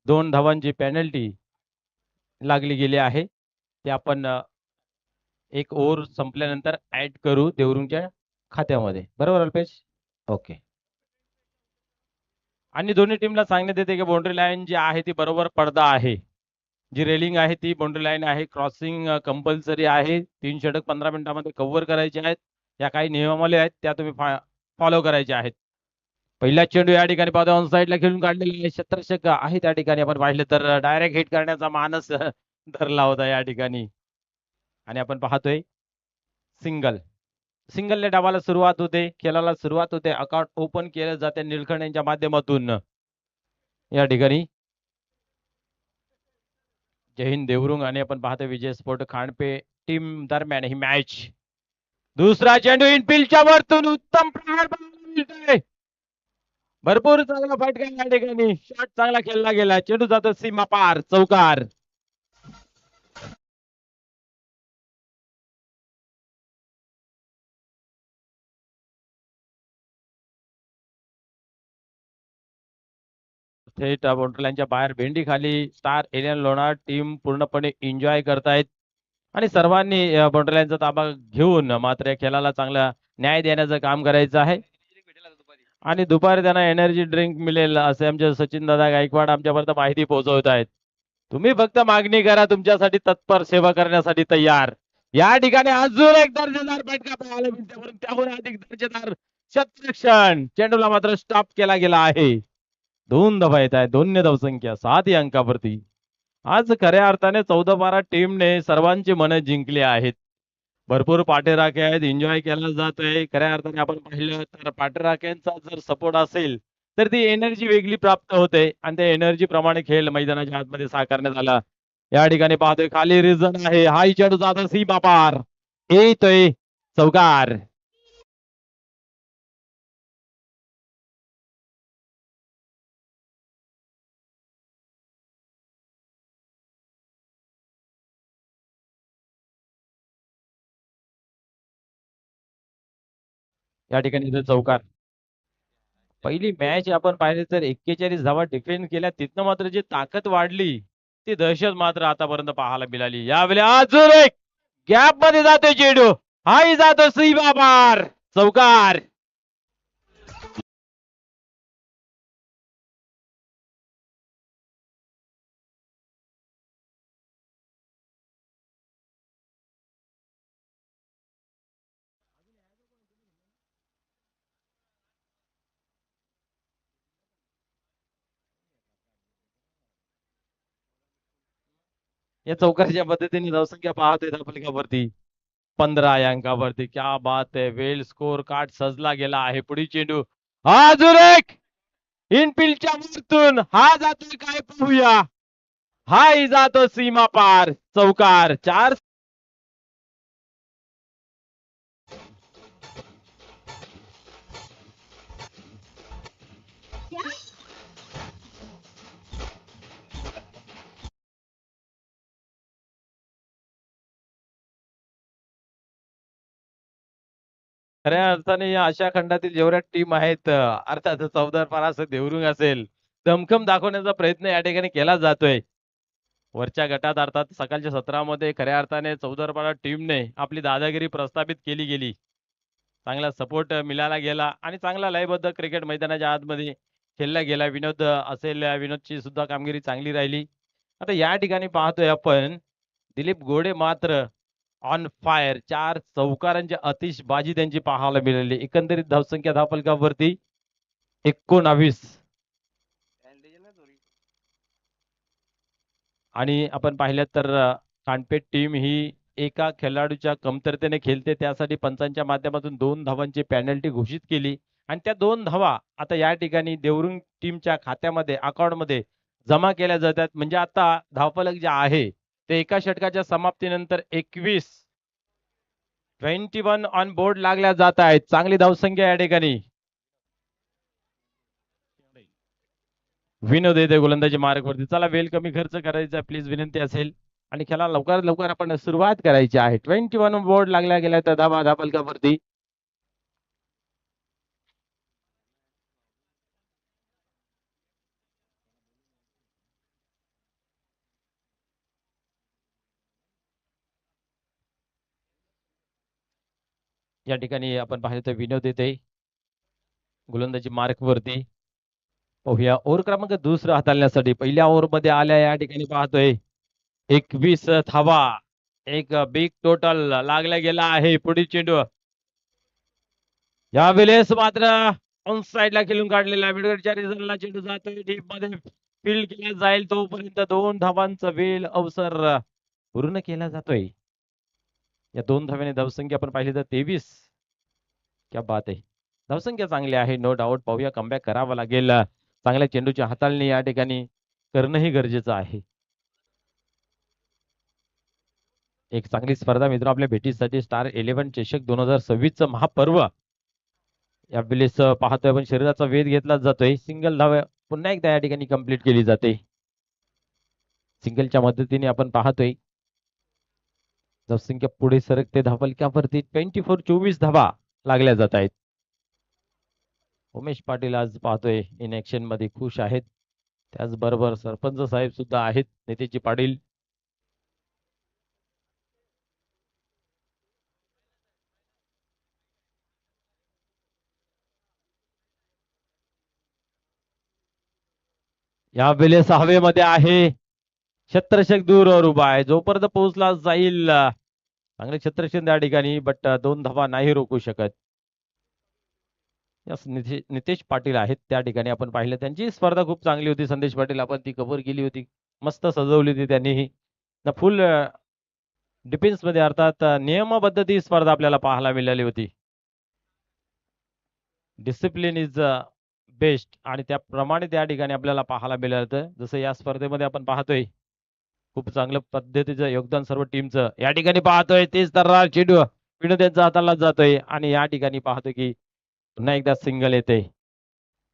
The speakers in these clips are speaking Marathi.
2 धावांची पेनल्टी लागली गेली आहे. ते आपण एक ओव्हर संपल्यानंतर ऍड करू देवरुंगच्या खात्यामध्ये. बरोबर अल्पेश? ओके. आणि दोन्ही टीमला सांगण्यात येते की बाउंड्री लाईन जी आहे ती बरोबर पडदा आहे. जी रेलिंग आहे ती बाउंड्री लाईन आहे. क्रॉसिंग कंपल्सरी आहे. 3 षटक 15 मिनिटांमध्ये कव्हर करायचे आहेत. या काही नियमावली आहेत त्या तुम्ही फॉलो करायच्या आहेत. पहिला चेंडू या ठिकाणी पाहतो ऑन साईडला खेळून काढलेले क्षेत्ररक्षक आहे. त्या ठिकाणी आपण पाहिलं तर डायरेक्ट हिट करण्याचा मानस धरला होता या ठिकाणी. आणि आपण पाहतोय सिंगल. सिंगलने डावाला सुरुवात होते, खेळाला सुरुवात होते. अकाउंट ओपन केलं जाते निलखंड यांच्या माध्यमातून. या ठिकाणी जय हिंद देवरुंग आणि आपण पाहतो विजय स्पोर्ट खांडपे टीम दरम्यान ही मॅच. दुसरा चेंडू इनफिल्डच्या वरतून उत्तम प्रहार मिळतोय. भरपूर चांगला फटका या ठिकाणी. शॉट चांगला खेळला गेला. चेंडू जातो सीमा पार, चौकार. थेट बाउंड्रीलाईनच्या बाहेर भेंडी खाली स्टार एलियन लोणार टीम पूर्णपणे एन्जॉय करतायत आणि सर्वांनी बाउंड्रीलाईनचा ताबा घेऊन मात्र या खेळाला चांगला न्याय देण्याचं काम करायचं आहे. आणि दुपारी त्यांना एनर्जी ड्रिंक मिळेल असे आमचे सचिन दादा गायकवाड आमच्यापर्यंत माहिती पोहोचवत आहेत. तुम्ही फक्त मागणी करा, तुमच्यासाठी तत्पर सेवा करण्यासाठी तयार. या ठिकाणी अजून एक दर्जेदार फटका पाहायला मिळते, त्याहून अधिक दर्जेदार शतरक्षण. चेंडूला मात्र स्टॉप केला गेला आहे. 2 धावा येत आहेत. 2 धावसंख्या 7 या अंकावरती. आज खऱ्या अर्थाने 14-12 टीमने सर्वांची मनं जिंकली आहेत. भरपूर पाठीराखे आहेत. एन्जॉय केला जातोय. खऱ्या अर्थाने आपण पाहिलं तर पाठीराख्यांचा जर सपोर्ट असेल तर ती एनर्जी वेगळी प्राप्त होते आणि त्या एनर्जी प्रमाणे खेळ मैदानाच्या आतमध्ये साकारण्यात आला. या ठिकाणी पाहतोय खाली रिझन आहे. हाय चेंडू जातो सीमा पार. येतोय चौकार. या ठिकाणी चौकार. पहिली मॅच आपण पाहिली तर 41 धावा डिफेंड केल्या. तिथनं मात्र जी ताकद वाढली ती दहशत मात्र आतापर्यंत पाहायला मिळाली. यावेळी अजून एक गॅप मध्ये जातोय चेंडू. हाही जातो सीमा पार, चौकार. या चौकारच्या पद्धतीने धावसंख्या पाहतोय धावफलकावरती 15 या अंकावरती. क्या बात आहे. वेल स्कोर कार्ड सजला गेला आहे. पुढील चेंडू अजून एक इनफिल्डच्या वरतून हा जातोय काय पाहूया. हाही जातो सीमा पार, चौकार. 4 खऱ्या अर्थाने या आशिया खंडातील जेवढ्या टीम आहेत अर्थात 14-12 असं देवरुंग असेल, दमखम दाखवण्याचा प्रयत्न या ठिकाणी केला जातोय. वरच्या गटात अर्थात सकाळच्या सत्रामध्ये खऱ्या अर्थाने 14-12 टीमने आपली दादागिरी प्रस्थापित केली गेली. चांगला सपोर्ट मिळाला गेला आणि चांगला लयबद्ध क्रिकेट मैदानाच्या आतमध्ये खेळला गेला. विनोद असेल, विनोदची सुद्धा कामगिरी चांगली राहिली. आता या ठिकाणी पाहतोय आपण दिलीप घोडे मात्र ऑन फायर. 4 चौकारांची आतिषबाजी त्यांची पाहायला मिळाली. एकंदरीत धावसंख्या धावफलकावरती 19. आणि आपण पाहिलं तर कानपेट टीम ही एका खेळाडूच्या कमतरतेने खेळते. त्यासाठी पंचांच्या माध्यमातून 2 धावांची पेनल्टी घोषित केली आणि त्या 2 धावा आता या ठिकाणी देवरुंग टीमच्या खात्यामध्ये अकाउंटमध्ये जमा केल्या जातात. म्हणजे आता धावफलक जे आहे ते एका षटकाच्या समाप्तीनंतर 21 ऑन बोर्ड लागल्या जात आहेत. चांगली धावसंख्या या ठिकाणी. विनोद येते गोलंदाजी मार्गवरती. चला वेल कमी खर्च करायचा प्लीज विनंती असेल आणि खेळा लवकरात लवकर आपण सुरुवात करायची आहे. 21 बोर्ड लागल्या गेल्या त्या धावा धावफलकावरती. या ठिकाणी आपण पाहिलं तर विनोद येते गोलंदाजी मार्क वरती. पाहूया ओव्हर क्रमांक दुसरा हाताळण्यासाठी पहिल्या ओव्हर मध्ये आल्या या ठिकाणी पाहतोय 21 धावा. एक बिग टोटल लागला गेला आहे. पुढील चेंडू यावेळेस मात्र ऑन साइडला खेळून काढलेला मिडकडच्या रिझनला चेंडू जातोय डीप मध्ये फील्ड केला जाईल तोपर्यंत 2 धावांचा वेल अवसर पूर्ण केला जातोय. या 2 धाव्याने धावसंख्या आपण पाहिली तर 23. क्या बात आहे. धावसंख्या चांगली आहे नो डाऊट. पाहूया कमबॅक करावा लागेल. चांगल्या चेंडूची हाताळणी या ठिकाणी करणंही गरजेचं आहे. एक चांगली स्पर्धा मित्र आपल्या भेटीसाठी स्टार 11 चषक 2026 चं महापर्व यावेळेस पाहतोय आपण शरीराचा वेध घेतला जातोय. सिंगल धाव पुन्हा एकदा या ठिकाणी कंप्लीट केली जाते. सिंगलच्या मदतीने आपण पाहतोय धावसंख्या पुढे सरकते धावफलकावरती 24 धावा लागल्या जात आहेत. उमेश पाटील आज पाहतोय इन ऍक्शन मध्ये खुश आहेत. त्याचबरोबर सरपंच साहेब सुद्धा आहेत नितेशजी पाटील. यावेळेस हवेमध्ये आहे छत्रशक दूर और उभा आहे जोपर्यंत पोहोचला जाईल चांगले छत्रशक त्या ठिकाणी बट 2 धावा नाही रोखू शकत. यस नितेश पाटील आहेत त्या ठिकाणी आपण पाहिलं त्यांची स्पर्धा खूप चांगली होती. संदेश पाटील आपण ती कव्हर केली होती. मस्त सजवली होती त्यांनी फुल डिफेन्स मध्ये अर्थात नियमबद्ध ती स्पर्धा आपल्याला पाहायला मिळाली होती. डिसिप्लिन इज बेस्ट आणि त्याप्रमाणे त्या ठिकाणी आपल्याला पाहायला मिळालं. जसं या स्पर्धेमध्ये आपण पाहतोय खूप चांगल्या पद्धतीचं योगदान सर्व टीमचं या ठिकाणी पाहतोय. तेच तर चेंडू विनोद त्यांचा हाताला जातोय आणि या ठिकाणी पाहतोय की पुन्हा एकदा सिंगल येते.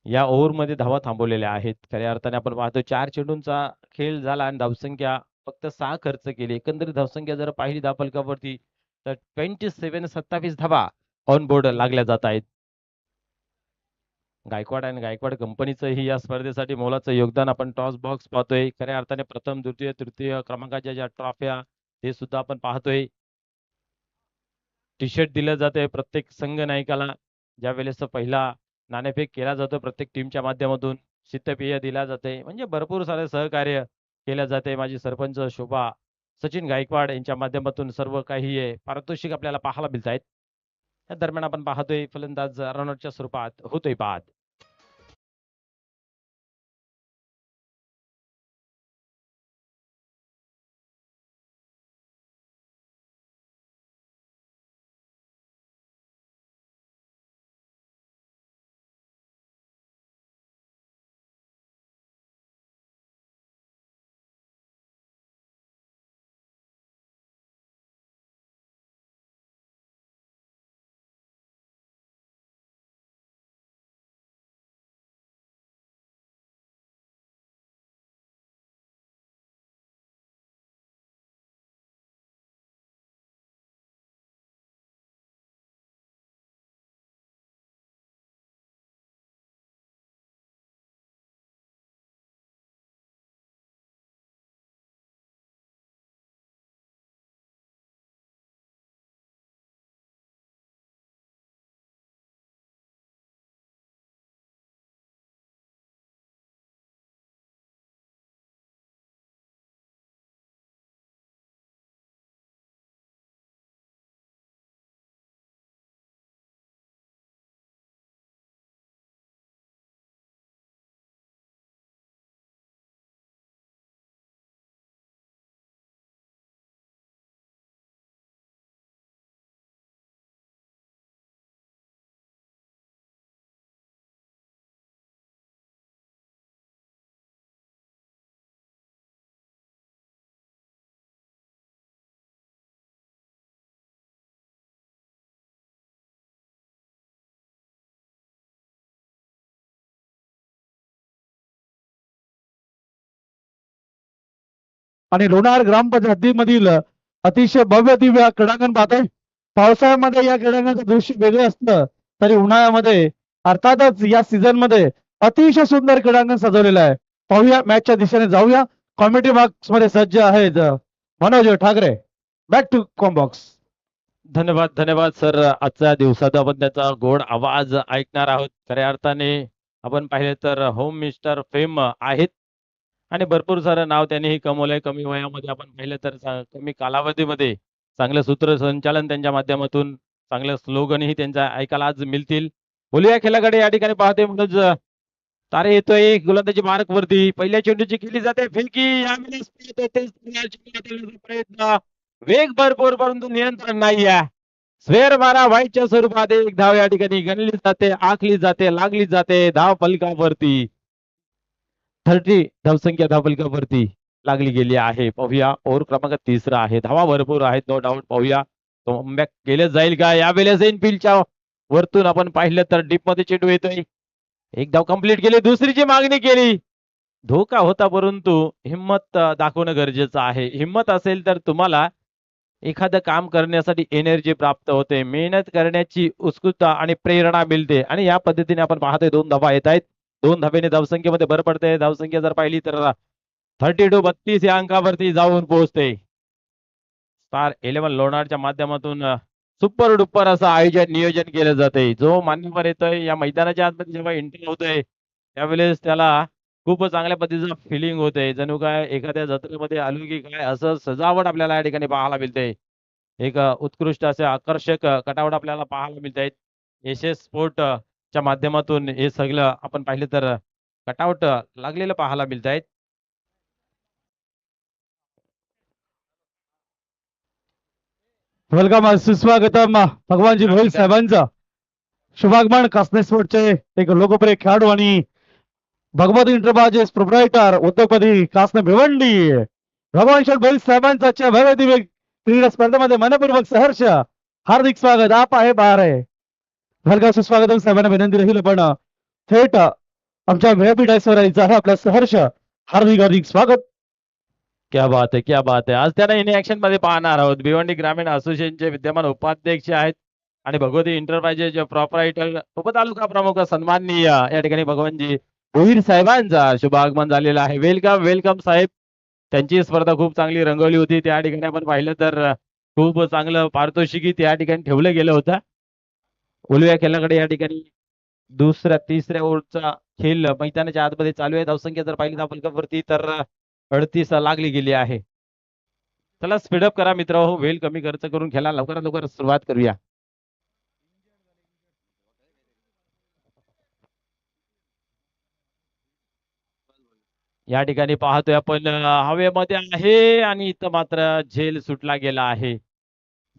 या ओव्हर मध्ये धावा थांबवलेल्या आहेत. खऱ्या अर्थाने आपण पाहतो 4 चेंडूंचा खेळ झाला आणि धावसंख्या फक्त 6 खर्च केली. एकंदरीत धावसंख्या जर पाहिली धावफलकावरती तर 27 धावा ऑन बोर्ड लागल्या जात आहेत. गायकवाड आणि गायकवाड कंपनीचंही या स्पर्धेसाठी मोलाचं योगदान आपण टॉस बॉक्स पाहतोय. खऱ्या अर्थाने प्रथम द्वितीय तृतीय क्रमांकाच्या ज्या ट्रॉफ्या ते सुद्धा आपण पाहतोय. टी शर्ट दिलं जाते प्रत्येक संघ नायकाला. ज्या वेळेस पहिला नाणेफेक केला जातो प्रत्येक टीमच्या माध्यमातून शीतपेय दिला जाते. म्हणजे भरपूर सारे सहकार्य केले जाते. माझी सरपंच शोभा सचिन गायकवाड यांच्या माध्यमातून सर्व काही पारितोषिक आपल्याला पाहायला मिळत आहेत. या दरम्यान आपण पाहतोय फलंदाज रनआउटच्या स्वरूपात होतोय बाद. आणि लोणार ग्रामपंचायत हद्दीमधील अतिशय भव्य दिव्य क्रीडांगण पाहतोय. पावसाळ्यामध्ये या क्रीडांगणाचं दृश्य वेगळं असतं तरी उन्हाळ्यामध्ये अर्थातच या सीझन मध्ये अतिशय सुंदर क्रीडांगण सजवलेलं आहे. पाहूया मॅचच्या दिशेने जाऊया. कॉमेडी बॉक्स मध्ये सज्ज आहेत Manoj Thackeray. Back to comm box. धन्यवाद धन्यवाद सर. आजच्या दिवसात आपण त्याचा गोड आवाज ऐकणार आहोत. खऱ्या अर्थाने आपण पाहिले तर होम मिस्टर फेम आहेत आणि भरपूर सारं नाव त्यांनीही कमवलंय. कमी वयामध्ये आपण पाहिलं तर कमी कालावधीमध्ये चांगलं सूत्रसंचालन त्यांच्या माध्यमातून चांगलं स्लोगनही त्यांच्या ऐकायला आज मिळतील. बोलूया खेळाकडे. या ठिकाणी पाहते म्हणून तारे येतोय गोलंदाजी मार्क वरती. पहिल्या चेंडूची केली जाते फिरकी. यावेळेस पाहतोय तेच प्रयत्न. वेग भरपूर परंतु नियंत्रण नाहीये. स्वेर मारा व्हाईटच्या स्वरूपात एक धाव या ठिकाणी गणली जाते, आखली जाते, लागली जाते धाव फलकावरती. 30 धावसंख्या धाव फलकावरती लागली गेली आहे. पाहूया ओव्हर क्रमांक तिसरा आहे. धावा भरपूर आहेत नो डाऊट. पाहूया कमबॅक केलं जाईल का यावेळेस इनफिल्डच्या वरतून आपण पाहिलं तर डीप मध्ये चेंडू येतोय. एक धाव कंप्लीट केली. दुसरीची मागणी केली. धोका होता परंतु हिम्मत दाखवणं गरजेचं आहे. हिम्मत असेल तर तुम्हाला एखादं काम करण्यासाठी एनर्जी प्राप्त होते. मेहनत करण्याची उत्सुकता आणि प्रेरणा मिळते आणि या पद्धतीने आपण पाहतोय 2 धावा येत आहेत. 2 धावेने धावसंख्येमध्ये भर पडते. धावसंख्या जर पाहिली तर 32 या अंकावरती जाऊन पोहोचते. स्टार 11 लोणारच्या माध्यमातून सुपर डुपर असं आयोजन नियोजन केलं जाते. जो मान्यवर येतोय या मैदानाच्या आतमध्ये जेव्हा एंट्री होतोय त्यावेळेस त्याला खूप चांगल्या पद्धतीचं फिलिंग होते. जणू काय एखाद्या जत्रेमध्ये आलो की काय असं सजावट आपल्याला या ठिकाणी पाहायला मिळते. एक उत्कृष्ट असे आकर्षक कटावट आपल्याला पाहायला मिळत आहेत. एस-एस स्पोर्ट च्या माध्यमातून हे सगळं आपण पाहिलं तर कटावट लागलेलं पाहायला मिळत आहेत. वेलकम सुस्वागतम भगवानजी भोईर साहेबांचं शुभागमन कासने स्पोर्टचे एक लोकप्रिय खेळाडू आणि भगवत इंटरप्राइजेस प्रोप्रायटर उद्योगपती कासने भिवंडी भगवान शेठ भोईर साहेबांचं आजच्या भव्य दिव्य क्रीडा स्पर्धेमध्ये मनपूर्वक सहर्ष हार्दिक स्वागत. आप आहे बाहेर आहे. वेलकम सुस्वागतम साहेबांना विनंती राहील आपण थेट आमच्या व्यासपीठावर यायचं आहे. आपलं सहर्ष हार्दिक हार्दिक स्वागत. क्या बात है क्या बात है. आज त्यांना इन ऍक्शन मध्ये पाहणार आहोत. भिवंडी ग्रामीण असोसिएशनचे विद्यमान उपाध्यक्ष आहेत आणि भगवती एंटरप्राइजेसचे प्रॉपरायटर उपतालुका प्रमुख सन्माननीय या ठिकाणी भगवानजी भोईर साहेबांचा शुभ आगमन झालेला आहे. वेलकम वेलकम साहेब. त्यांची स्पर्धा खूप चांगली रंगवली होती. त्या ठिकाणी आपण पाहिलं तर खूप चांगलं पारितोषिकी त्या ठिकाणी ठेवलं गेलं होतं. बोलूया खेळाकडे. या ठिकाणी दुसऱ्या तिसऱ्या ओव्हरचा खेळ मैदानाच्या आतमध्ये चालू आहे. धावसंख्या जर पाहिली धावफलकावरती तर 38 लागली गेली आहे. चला स्पीडअप करा मित्र हो. वेळ कमी खर्च करून खेळा लवकरात लवकर सुरुवात करूया. या ठिकाणी पाहतोय आपण हवेमध्ये आहे आणि इथं मात्र झेल सुटला गेला आहे.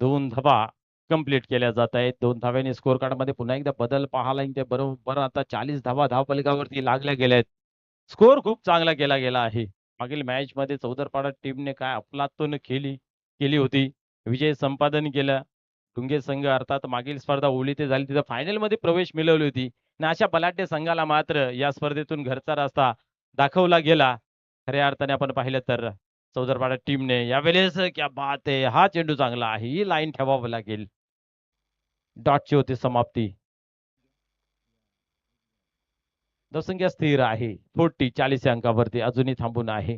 2 धावा कंप्लीट केल्या जात आहेत. 2 धाव्यांनी स्कोर कार्ड मध्ये पुन्हा एकदा बदल पाहायला येईल. बरोबर आता 40 धावा धावफलकावरती लागल्या गेल्या आहेत. स्कोर खूप चांगला केला गेला आहे. मागील मॅच मध्ये चौदरपाडा टीमने काय अफलातून केली होती. विजय संपादन केला. डुंगे संघ अर्थात मागील स्पर्धा ओली ते झाली तिथं फायनल मध्ये प्रवेश मिळवली होती आणि अशा बलाढ्य संघाला मात्र या स्पर्धेतून घरचा रस्ता दाखवला गेला. खऱ्या अर्थाने आपण पाहिलं तर चौदरपाडा टीमने यावेळेस क्या बात आहे. हा चेंडू चांगला आहे. ही लाईन ठेवावं लागेल. डॉटची होती समाप्ती. धावसंख्या स्थिर आहे. 40 या अंकावरती अजूनही थांबून आहे.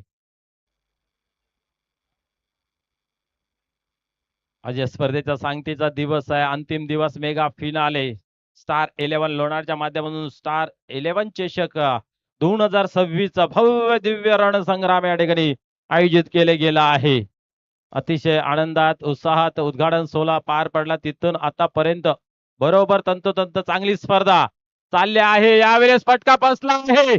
आज या स्पर्धेचा सांगतेचा दिवस आहे. अंतिम दिवस मेगा फिनाले. स्टार 11 लोणारच्या माध्यमातून स्टार 11 चषक 2026 चा भव्य दिव्य रणसंग्राम या ठिकाणी आयोजित केले गेला आहे. अतिशय आनंदात उत्साहात उद्घाटन सोहळा पार पडला. तिथून आतापर्यंत बरोबर तंतोतंत चांगली स्पर्धा चालली आहे. यावेळेस फटका बसला आहे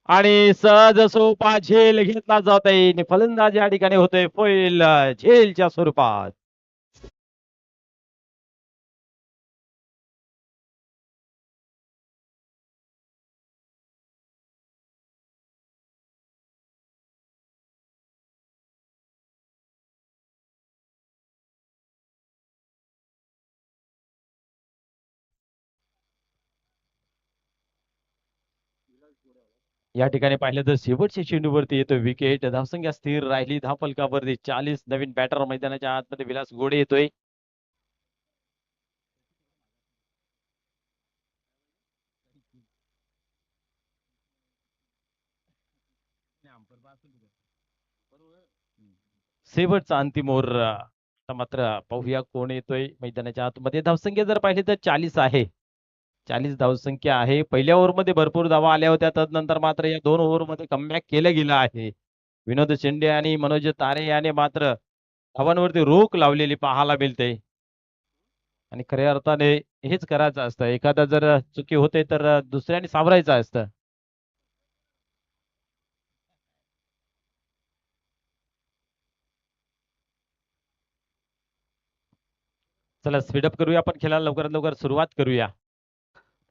आणि सहज सोपा झेल घेतला जात आहे. फलंदाज या ठिकाणी होतोय फोईल झेलच्या स्वरूपात. या ठिकाणी पाहिलं तर शेवटच्या चेंडूवरती येतो विकेट. धावसंख्या स्थिर राहिली. धावफलकावरती 40. नवीन बॅटर मैदानाच्या आतमध्ये विलास गोडे येतोय. शेवटचा अंतिम ओव्हर आता मात्र पाहूया कोण येतोय मैदानाच्या आतमध्ये. धावसंख्या जर पाहिली तर 40 आहे. 40 धावसंख्या आहे. पहिल्या ओव्हरमध्ये भरपूर धावा आल्या होत्या. तदनंतर मात्र या 2 ओव्हरमध्ये कमबॅक केलं गेलं आहे. विनोद शेंडे आणि मनोज तारे याने मात्र धावांवरती रोख लावलेली पाहायला मिळते. आणि खऱ्या अर्थाने हेच करायचं असतं. एखादा जर चुकी होते तर दुसऱ्याने सावरायचं असतं. चला स्पीडअप करूया आपण खेळायला लवकरात लवकर सुरुवात करूया.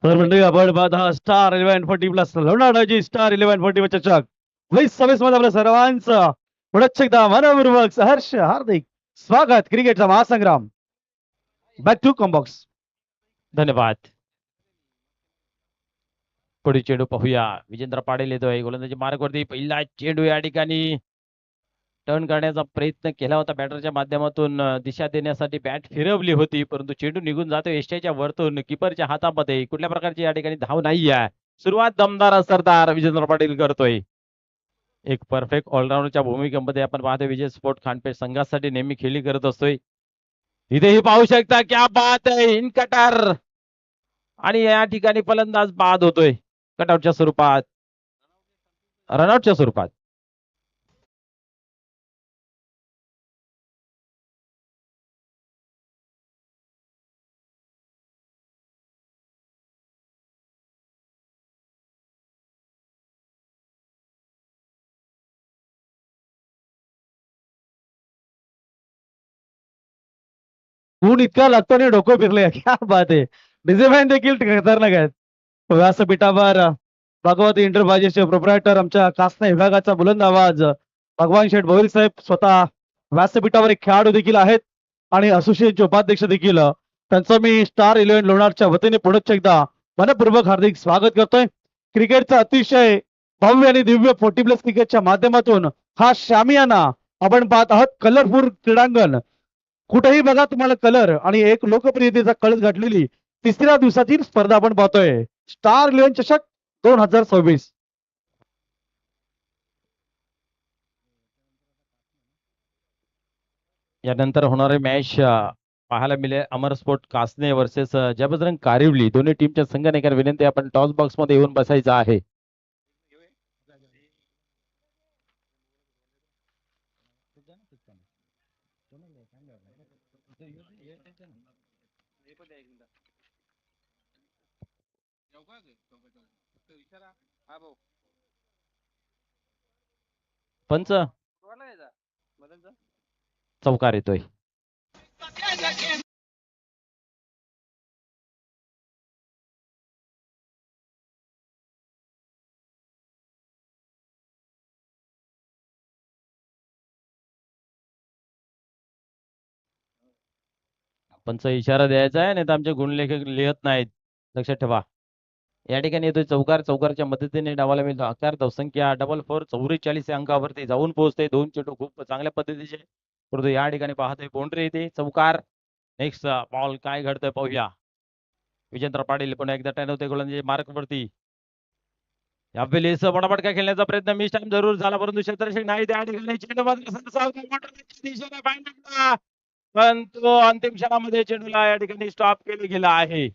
तर मंडळी आपण पाहत आहात स्टार 1140 प्लस लोणावळ्याची स्टार 1140 चषक 2026 मध्ये आपल्या सर्वांचं पुढे एकदा मनपूर्वक सहर्ष हार्दिक स्वागत. क्रिकेटचा महासंग्राम बॅक टू कॉम्बॉक्स. धन्यवाद. पुढे चेंडू पाहूया. विजेंद्र पाटील येतोय गोलंदाजी मार्गवरती. पहिला चेंडू या ठिकाणी टर्न करण्याचा प्रयत्न केला होता बॅटरच्या माध्यमातून. दिशा देण्यासाठी बॅट फिरवली होती परंतु चेंडू निघून जातो एष्ट्याच्या वरतून किपरच्या हातामध्ये. कुठल्या प्रकारची या ठिकाणी धाव नाही आहे. सुरुवात दमदार असरदार विजेंद्र पाटील करतोय. एक परफेक्ट ऑलराऊंडरच्या भूमिकेमध्ये आपण पाहतो विजय स्पोर्ट खानपेठ संघासाठी नेहमी खेळी करत असतोय. इथेही पाहू शकता क्या बात आहे इन कटर. आणि या ठिकाणी फलंदाज बाद होतोय कटआउटच्या स्वरूपात, रनआउटच्या स्वरूपात. ऊन इतका लागतो आणि डोकं फिरले. क्या बात आहे. डिझेमॅन देखील खतरनाक आहेत. व्यासपीठावर भगवत इंटरप्राइजेसचे प्रोप्रायटर आमच्या कासना विभागाचा बुलंद आवाज भगवान शेठ भोईर साहेब स्वतः व्यासपीठावर एक खेळाडू देखील आहेत आणि असोसिएशनचे उपाध्यक्ष देखील. त्यांचं मी स्टार 11 लोणारच्या वतीने पुढे एकदा मनपूर्वक हार्दिक स्वागत करतोय. क्रिकेटचा अतिशय भव्य आणि दिव्य 40 प्लस क्रिकेटच्या माध्यमातून हा शामियाना आपण पाहत आहात. कलरफुल क्रीडांगण, कुठेही बघा तुम्हाला कलर आणि एक लोकप्रियतेचा कळस गाठलेली तिसऱ्या दिवसाची स्पर्धा आपण पाहतोय. स्टार 11 चषक 2026. यानंतर होणारे मॅच पाहायला मिळेल अमर स्पोर्ट कासने वर्सेस जयबजरंग कारिवली. दोन्ही टीमच्या संघाने विनंती आपण टॉस बॉक्स मध्ये येऊन बसायचं आहे. पंच चौकार येतोय. पंच इशारा द्यायचा आहे नाही तर आमचे गुणलेखक लिहत नाहीत, लक्षात ठेवा. या ठिकाणी येतोय चौकार. चौकारच्या मदतीने डावाला मिळतो आकार. धावसंख्या 44 44 या अंकावरती जाऊन पोहोचते. 2 चेंडू खूप चांगल्या पद्धतीचे परंतु या ठिकाणी पाहतोय बाउंड्री येते. चौकार. नेक्स्ट बॉल काय घडतंय पाहूया. विजेंद्र पाटील पुन्हा एकदा टर्न होते गोलंदाजी मार्कवरती. यावेळी पटापट काय खेळण्याचा प्रयत्न मिस टाइम जरूर झाला परंतु क्षेत्ररक्षक नाही. त्या ठिकाणी चेंडू मात्र दिशेने बाहेर टाकला पण तो अंतिम क्षणामध्ये चेंडूला या ठिकाणी स्टॉप केलं गेलं आहे.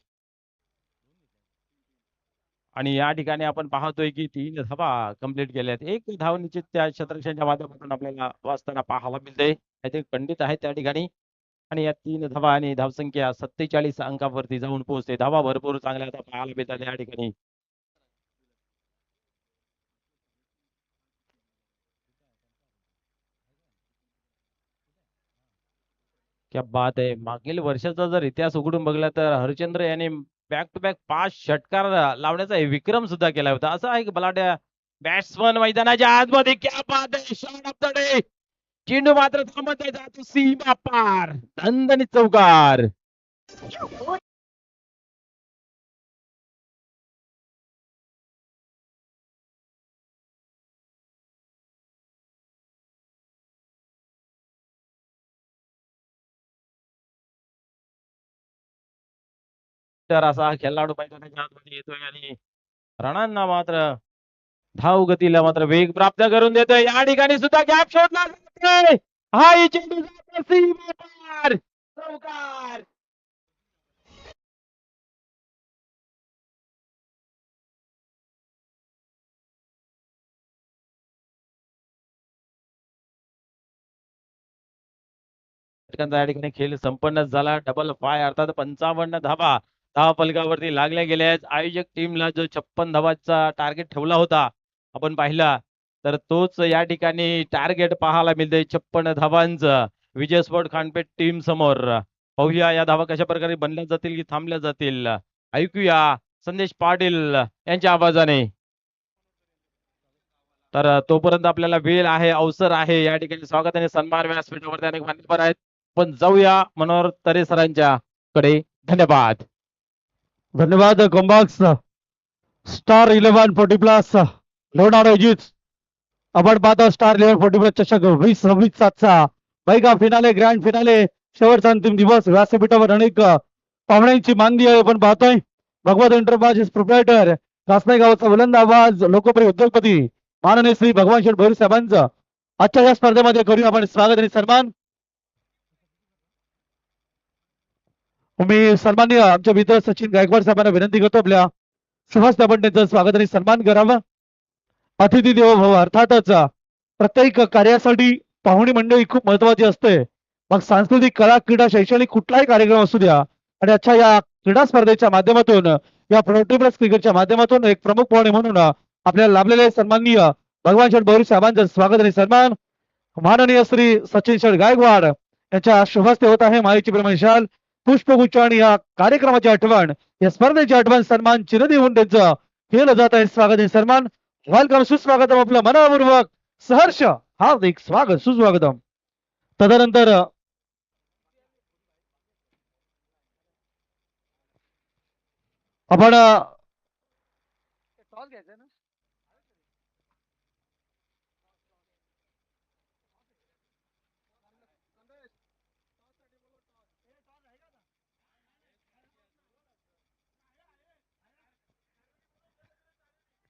आणि या ठिकाणी आपण पाहतोय की 3 धावा कंप्लीट केल्यात. एक धाव निश्चित त्या क्षेत्ररक्षकांच्या माध्यमातून आपल्याला वाचताना पाहायला मिळते. ते पंडित आहेत त्या ठिकाणी. आणि या 3 धावा आणि धावसंख्या 47 अंकावरती जाऊन पोहोचते. धावा भरपूर चांगल्या आता पाहायला मिळतात या ठिकाणी. क्या बात आहे. मागील वर्षाचा जर इतिहास उघडून बघला तर हरचंद्र याने बॅक टू बॅक 5 षटकार लावण्याचा विक्रम सुद्धा केला होता. असं आहे की बलाढ्य बॅट्समन मैदानाच्या आतमध्ये. क्या बात आहे. Shot of the day. चेंडू मात्र थांबत आहे, जातो सीमा पार. दणदणीत चौकार. तर असा हा खेळाडू मैदानाच्या आतमध्ये येतोय आणि रणांना मात्र धाव गतीला मात्र वेग प्राप्त करून देतोय. या ठिकाणी सुद्धा गॅप शोधला जातोय. हा ही चेंडू सीमापार चौकार. षटकांचा या ठिकाणी खेळ संपन्न झाला. डबल फाय अर्थात 55 धावा धावा फलकावरती लागल्या गेल्या आहेत. आयोजक टीमला जो 56 धावांचा टार्गेट ठेवला होता आपण पाहिला, तर तोच या ठिकाणी टार्गेट पाहायला मिळतंय 56 धावांचं विजय स्पोर्ट खानपेठ टीम समोर. पाहूया या धावा कशा प्रकारे बनल्या जातील की थांबल्या जातील. ऐकूया संदेश पाटील यांच्या आवाजाने. तर तोपर्यंत आपल्याला वेळ आहे, अवसर आहे. या ठिकाणी स्वागत आणि सन्मान व्यासपीठावरती अनेक मान्यवर आहेत. पण जाऊया मनोहर तरे सरांच्या कडे. धन्यवाद. धन्यवाद कॉम्बॉक्स स्टार 1140+ लोणावळा एजिट्स. आपण पाहतो स्टार 1140+ चषक 2026 मेगा फिनाले ग्रँड फिनाले शेवटचा अंतिम दिवस. व्यासपीठावर अनेक पाहुण्यांची मांदी आहे. आपण पाहतोय भगवत एंटरप्राइजेस प्रोप्रायटर कासनाई गावचा बुलंद आवाज लोकप्रिय उद्योगपती माननीय श्री भगवान शेठ भैरू साहेबांचं आजच्या या स्पर्धेमध्ये करूया आपण स्वागत आणि सन्मान. मी सन्माननीय आमचे मित्र सचिन गायकवाड साहेबांना विनंती करतो आपल्या सहज आपण त्यांचं स्वागत आणि सन्मान करावा. अतिथी देवो भव. अर्थातच प्रत्येक कार्यासाठी पाहुणी मंडळी खूप महत्वाची असते. मग सांस्कृतिक कला क्रीडा शैक्षणिक कुठलाही कार्यक्रम असू द्या. आणि अच्छा या क्रीडा स्पर्धेच्या माध्यमातून या प्रोटीप्लस क्रिकेटच्या माध्यमातून एक प्रमुख पाहुणे म्हणून आपल्याला लाभलेले सन्माननीय भगवान शेठ भैरू साहेबांचं स्वागत आणि सन्मान. माननीय श्री सचिन शेठ गायकवाड यांच्या शुभ हस्ते होत आहे माळेची प्रमाणशाल पुष्पगुच्छ आणि या कार्यक्रमाची आठवण या स्पर्धेची आठवण सन्मान चिरंजीव होऊन त्यांचं केलं जात आहे. स्वागत आणि सन्मान. वेलकम सुस्वागतम. आपलं मनापूर्वक सहर्ष हार्दिक स्वागत सुस्वागतम. तदनंतर आपण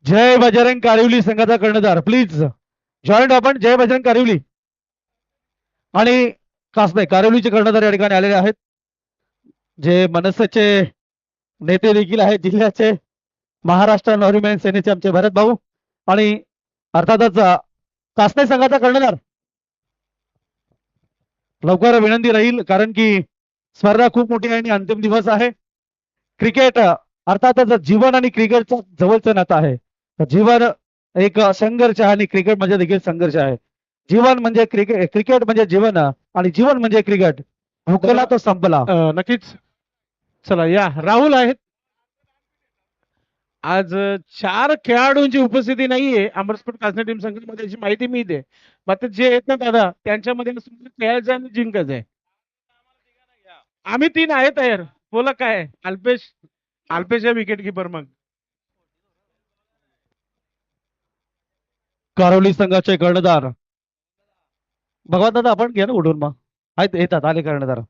जय बजरंग कारिवली संघाचा कर्णधार प्लीज जॉईंट. आपण जय बजरंग कारिवली आणि कासनाई कारिवलीचे कर्णधार या ठिकाणी आलेले आहेत. जे मनसेचे नेते देखील आहेत जिल्ह्याचे महाराष्ट्र नवनिर्माण सेनेचे आमचे भरत भाऊ आणि अर्थातच कासनाई संघाचा कर्णधार. लवकर विनंती राहील कारण की स्पर्धा खूप मोठी आहे आणि अंतिम दिवस आहे. क्रिकेट अर्थातच जीवन आणि क्रिकेटचं जवळचं नातं आहे. जीवन एक संघर्ष आहे आणि क्रिकेट म्हणजे देखील संघर्ष आहे. जीवन म्हणजे क्रिकेट, क्रिकेट म्हणजे जीवन आणि जीवन म्हणजे क्रिकेट. हुकला तो संपला. नक्कीच. चला या राहुल आहेत. आज 4 खेळाडूंची उपस्थिती नाहीये अमरस्पोर्ट कासना टीम संघामध्ये याची माहिती मी दे. मात्र जे येत ना दादा त्यांच्यामध्ये खेळायचं आणि जिंकायचं आहे. आम्ही 3 आहे तयार. बोला काय अल्पेश विकेट किपर. मग कारोली संघाचे कर्णधार भगवान दादा आपण घ्या ना उडून. मग आहेत येतात आले कर्णधार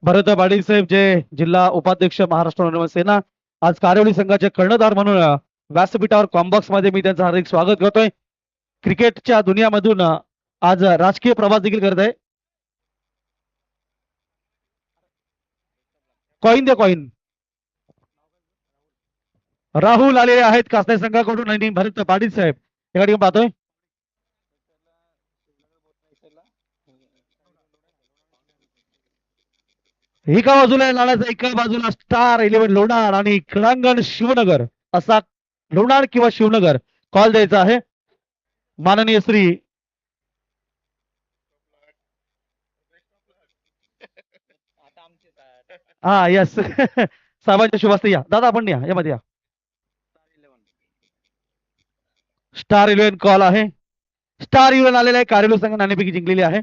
भरत पाटील साहेब जे जिल्हा उपाध्यक्ष महाराष्ट्र नवनिर्माण सेना आज कारोली संघाचे कर्णधार म्हणून व्यासपीठावर कॉम्बॉक्स मध्ये मी त्यांचं हार्दिक स्वागत करतोय. क्रिकेटच्या दुनियामधून आज राजकीय प्रवास देखील करत आहे. कॉइन दे कॉइन. राहुल आलेले आहेत कासनाई संघाकडून आणि भरत पाटील साहेब या ठिकाणी पाहतोय. एका बाजूला लालाचा एका बाजूला स्टार 11 लोणार आणि क्रीडांगण शिवनगर असा लोणार किंवा शिवनगर कॉल द्यायचा आहे. माननीय श्री हा यस साहेबांच्या शुभ हस्ते या दादा आपण या यामध्ये या. स्टार 11 कॉल आहे. स्टार 11 आलेला आहे. कारेलू संघ नाणेफेकी जिंकलेली आहे.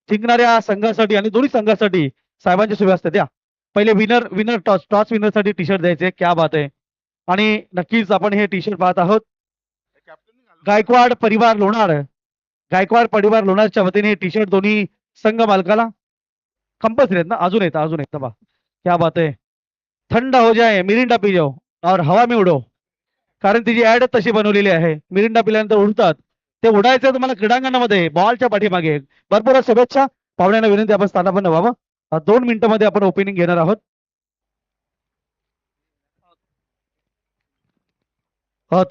जिंकणाऱ्या संघासाठी आणि दोन्ही संघासाठी साहेबांच्या शुभ हस्ते द्या. पहिले विनर टॉस विनर साठी टी शर्ट द्यायचे. क्या बात आहे. आणि नक्कीच आपण हे टी शर्ट पाहत आहोत. गायकवाड परिवार लोणारच्या वतीने टी शर्ट दोन्ही संघ मालकाला कंपल्सरी आहेत ना. अजून येत बा. क्या बात आहे. थंड हो जाए मिरिंडा पी जाओ और हवा में उडो. कारण तिची ऍड तशी बनवलेली आहे. मिरिंडा पिल्यानंतर उडतात. ते उडायचं तुम्हाला क्रीडांगणामध्ये बॉलच्या पाठीमागे. भरपूर शुभेच्छा. पाहुण्यांना विनंती आपण स्थानापन्न व्हावं. 2 मिनिटांमध्ये आपण ओपनिंग घेणार आहोत.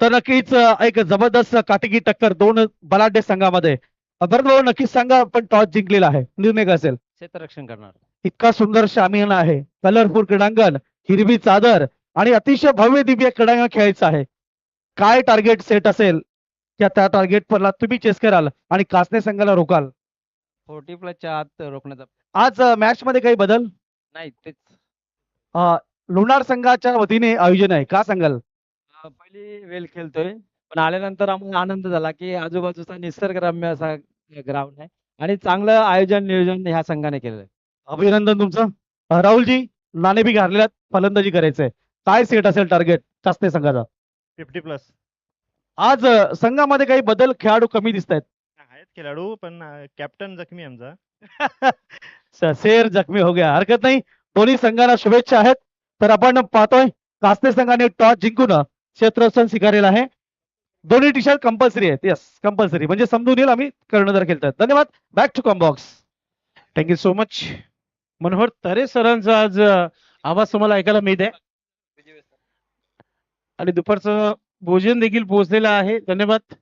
तर नक्कीच एक जबरदस्त काटेकी टक्कर दोन बलाढ्य संघामध्ये. भरत भाऊ नक्कीच सांगा, पण टॉस जिंकलेला आहे, निर्णय काय असेल? क्षेत्ररक्षण करणार. इतका सुंदर शामियाना आहे, कलरफुल क्रीडांगण, हिरवी चादर आणि अतिशय भव्य दिव्य क्रीडांगण खेळायचं आहे. काय टार्गेट सेट असेल त्या टार्गेट परला तुम्ही चेस कराल आणि कासने संघाला रोकाल. 40+च्या आत रोखण्याचा आज मॅच मध्ये काही बदल? नाही, तेच अ, लोणार संघाच्या वतीने आयोजन आहे, का सांगाल? पहिली वेल खेळतोय, पण आल्यानंतर आम्हाला आनंद झाला की आजूबाजूचा निसर्गरम्य असा ग्राउंड आहे आणि चांगलं आयोजन नियोजन ह्या संघाने केलेलं आहे. अभिनंदन तुमचं. राहुलजी, नाणेफेक हारलेल्यात, फलंदाजी करायचंय, काय सेट असेल टार्गेट कासने संघाचा? 50+. आज संघामध्ये काही बदल, खेळाडू कमी दिसत आहेत. आहेत खेळाडू, पण कॅप्टन जखमी आहे आमचा. शेर जखमी हो गया, हरकत नाही. दोन्ही संघांना शुभेच्छा आहेत. तर आपण पाहतोय कासने संघाने टॉस जिंकून क्षेत्ररक्षण स्वीकारलेलं आहे. दोन्ही टी शर्ट कंपल्सरी आहेत. येस, कंपल्सरी, म्हणजे समजून येईल आम्ही कर्णधार खेळतात. धन्यवाद. Back to combox. Thank you so much. Manohar Tare सरांचा आज आवाज तुम्हाला ऐकायला मिळत आहे आणि दुपारचं भोजन देखील पोहोचलेलं आहे. धन्यवाद.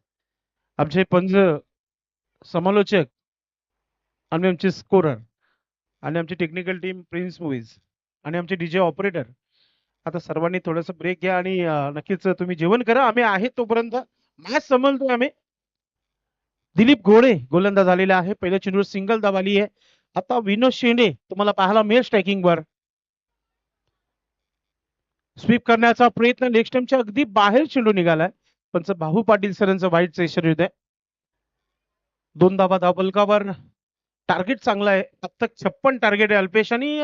आमचे पंच समालोचक आणि आमचे स्कोरर आणि आमची टेक्निकल टीम प्रिन्स मूवीज आणि आमचे डीजे ऑपरेटर. आता सर्वांनी थोडंसं ब्रेक घ्या आणि नक्कीच तुम्ही जेवण करा. आम्ही आहे तोपर्यंत मॅच समजतोय आम्ही. दिलीप घोडे गोलंदाज झालेला आहे. पहिल्या चेंडूवर सिंगल धाव आली आहे. आता विनोद शेंडे तुम्हाला पाहायला मिळेल स्ट्रायकिंग वर. स्वीप करण्याचा प्रयत्न, लेग स्टंपच्या अगदी बाहेर चेंडू निघालाय. पंच भाऊ पाटील सरांचं वाईट सेशन येत आहे. 2 धावा धावफलकावर. टार्गेट चांगला आहे, फक्त 56 टार्गेट आहे अल्पेश आणि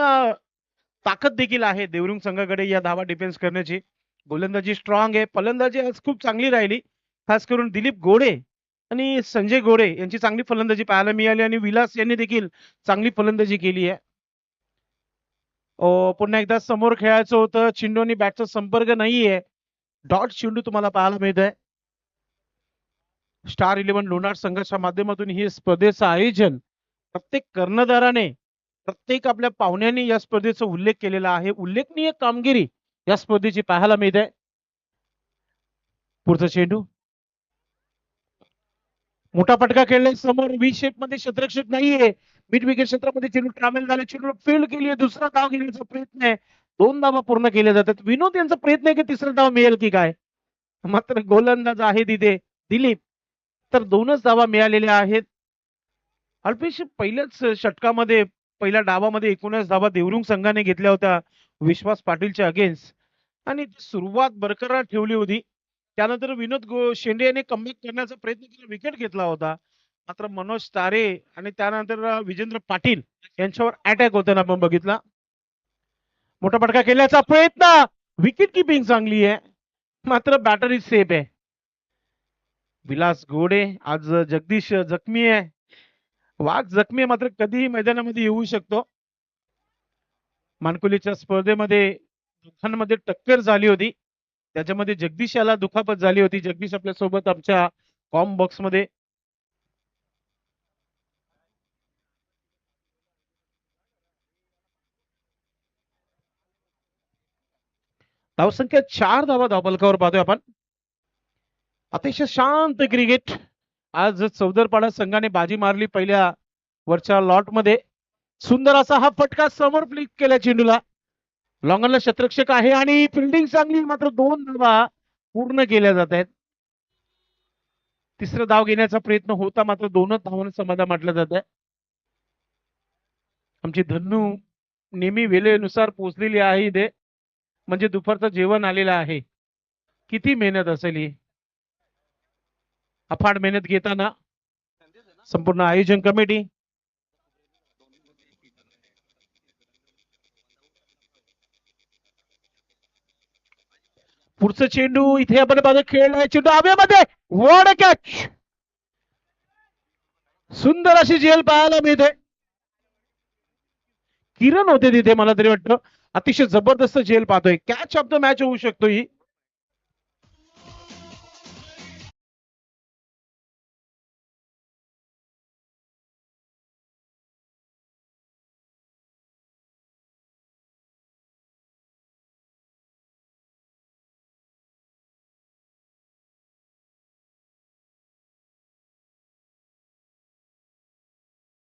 ताकद देखील आहे देवरुंग संघाकडे या धावा डिफेन्स करण्याची. गोलंदाजी स्ट्रॉंग आहे, फलंदाजी आज खूप चांगली राहिली. खास करून दिलीप घोडे आणि संजय घोडे यांची चांगली फलंदाजी पाहायला मिळाली आणि विलास यांनी देखील चांगली फलंदाजी केली आहे. पुन्हा एकदा समोर खेळायचं होतं, चेंडू आणि बॅटचा संपर्क नाहीये. डॉट चेंडू तुम्हाला पाहायला मिळत आहे. स्टार 11 लोणार संघाच्या माध्यमातून ही स्पर्धेचं आयोजन प्रत्येक कर्णधाराने, प्रत्येक आपल्या पाहुण्यांनी या स्पर्धेचा उल्लेख केलेला आहे. उल्लेखनीय कामगिरी या स्पर्धेची पाहायला मिळत आहे. पुढचा चेंडू मोठा फटका खेळलाय समोर. व्ही शेप मध्ये क्षेत्ररक्षक नाहीये. मिड विकेट क्षेत्रामध्ये चेंडू ट्रॅव्हल झाला, चेंडू फील्ड केली आहे. दुसरा धाव घेण्याचा प्रयत्न आहे. 2 धावा पूर्ण केल्या जातात. विनोद यांचा प्रयत्न आहे की तिसरा धाव मिळेल की काय, मात्र गोलंदाज आहे तिथे दिलीप, तर 2च धावा मिळालेल्या आहेत. अल्पेश पहिल्याच षटकामध्ये पहिल्या डावामध्ये 19 धावा देवरुंग संघाने घेतल्या होत्या विश्वास पाटीलच्या अगेन्स्ट आणि सुरुवात बरकरार ठेवली होती. त्यानंतर विनोद शेंडे यांनी कमबॅक करण्याचा प्रयत्न केला, विकेट घेतला होता. मात्र मनोज तारे आणि त्यानंतर विजेंद्र पाटील यांच्यावर अटॅक होताना आपण बघितला. मोठा फटका केल्याचा प्रयत्न, विकेट किपिंग चांगली आहे, मात्र बॅटरी सेफ आहे. विलास घोडे आज जगदीश जखमी आहे, वाघ जखमी आहे, मात्र कधीही मैदानामध्ये येऊ शकतो. मानकुलीच्या स्पर्धेमध्ये दोघांमध्ये टक्कर झाली होती, त्याच्यामध्ये जगदीश याला दुखापत झाली होती. जगदीश आपल्या सोबत आमच्या कॉम बॉक्स मध्ये. धावसंख्या 4 धावा धावफलकावर पाहतोय आपण. अतिशय शांत क्रिकेट. आज चौदरपाडा संघाने बाजी मारली पहिल्या वरच्या लॉट मध्ये. सुंदर असा हा फटका समोर फ्लिक केला चेंडूला. लॉंगनला क्षेत्ररक्षक आहे आणि फिल्डिंग चांगली, मात्र 2 धावा पूर्ण केल्या जात आहेत. तिसरा धाव घेण्याचा प्रयत्न होता, मात्र 2च धावांचं समाधान म्हटलं जात आहे. आमची धन्नू नेहमी वेळेनुसार पोहोचलेली आहे इथे, म्हणजे दुपारचं जेवण आलेलं आहे. किती मेहनत असेल ही, अफाट मेहनत घेताना संपूर्ण आयोजन कमिटी. पुढचं चेंडू इथे आपण बघा, खेळलाय चेंडू हवेमध्ये, वॉड कॅच. सुंदर अशी झेल पाहायला मिळते. किरण होते तिथे, मला तरी वाटतं अतिशय जबरदस्त झेल पाहतोय. कॅच ऑफ द मॅच होऊ शकतो ही.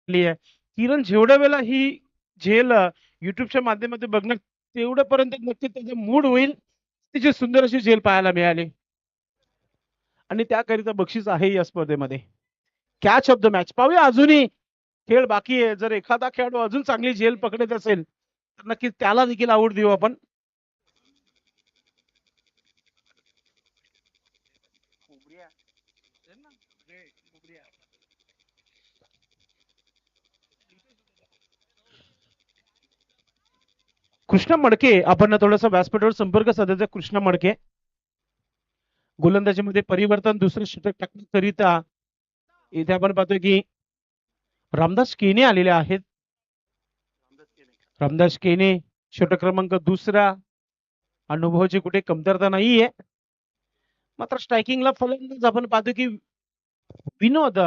आहे. किरण जेवढ्या वेळेला ही झेल युट्यूबच्या माध्यमातून बघणार तेवढ्यापर्यंत नक्की त्याचा मूड होईल. तिची सुंदर अशी झेल पाहायला मिळाली आणि त्याकरिता बक्षीस आहे या स्पर्धेमध्ये. कॅच ऑफ द मॅच पाहूया. अजूनही खेळ बाकी आहे. जर एखादा खेळाडू अजून चांगली झेल पकडत असेल तर नक्कीच त्याला देखील आवड देऊ आपण. कृष्णा मडके आपण थोडासा व्यासपीठावर संपर्क साधायचा. कृष्णा मडके गोलंदाजीमध्ये परिवर्तन दुसरं षटक टाकण्याकरिता इथे आपण पाहतोय की रामदास केने आलेले आहेत. रामदास केने षटक क्रमांक दुसरा. अनुभवाची कुठे कमतरता नाहीये. मात्र स्ट्रायकिंगला फलंदाज आपण पाहतो की विनोद